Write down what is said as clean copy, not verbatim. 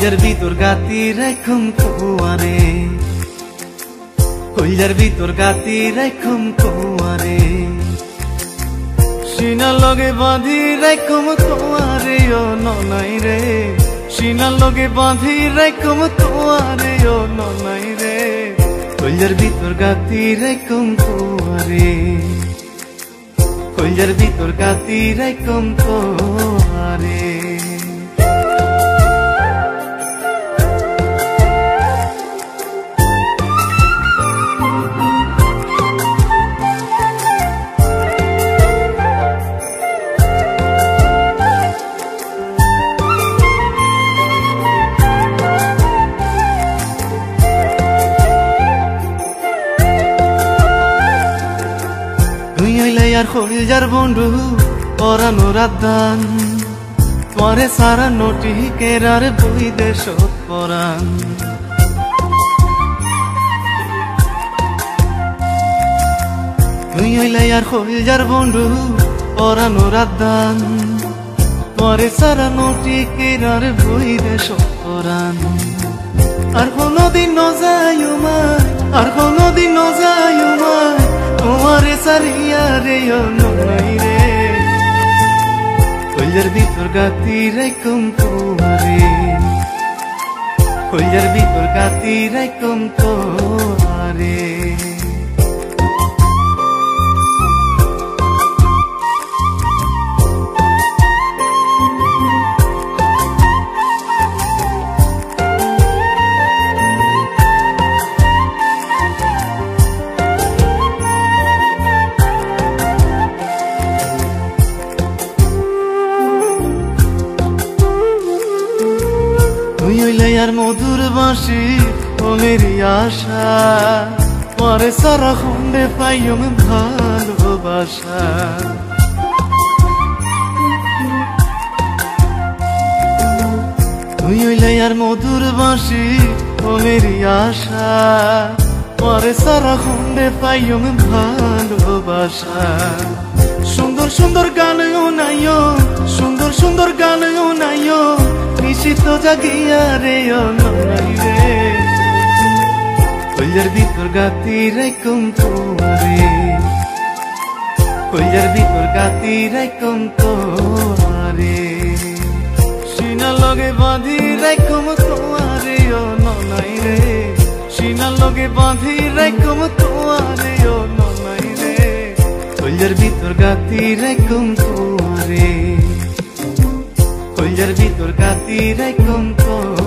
কইলার ভিতর গাতি রাখুম কুয়ারে, কইলার ভিতর গাতি রাখুম কুয়ারে, সিনার লগে বাঁধি রাখুম কুয়ারে ও ননাই রে, সিনার লগে বাঁধি রাখুম কুয়ারে ও ননাই রে, কইলার ভিতর গাতি রাখুম কুয়ারে, কইলার ভিতর গাতি রাখুম কুয়ারে। তুই হইলে আর কইলার বন্ধু পরানোর আদান, পরে সারা নোটি কেরার বই দেশ পরান, তুই হইলে আর কইলার বন্ধু পরানোর আদান, পরে সারা নোটি কেরার বই দেশ পরান। আর কোনদিন নজাই উমায়, আর কোনদিন নজাই উমায় তোমারে সারিয়া রে ও ননাই রে, কইলার ভিতর গাতি রাখুম কুয়ারে, কইলার ভিতর গাতি রাখুম কুয়ারে। তুই হইলে আর মধুর বাঁশি মনেরই আশা, পরে সারা খন্ডে পাইম ভালোবাসা, তুই হইলে আর মধুর বাঁশি মনেরই আশা, পরে সারা খন্ডে পাইম ভালোবাসা। সুন্দর সুন্দর গান নাইও, সুন্দর সুন্দর গান নাইও, নিশিত জাগিয়া রে ও ননাই রে, কইলার ভিতর গাতি রাখুম কুয়ারে, কইলার ভিতর গাতি রাখুম কুয়ারে, সিনার লগে বাঁধি রাখুম কুয়ারে ও ননাই রে, সিনার লগে বাঁধি রাখুম কুয়ারে ও ননাই রে, কইলার ভিতর গাতি রাখুম কুয়ারে, কইলার ভিতর গাতি রাখুম কুয়ারে।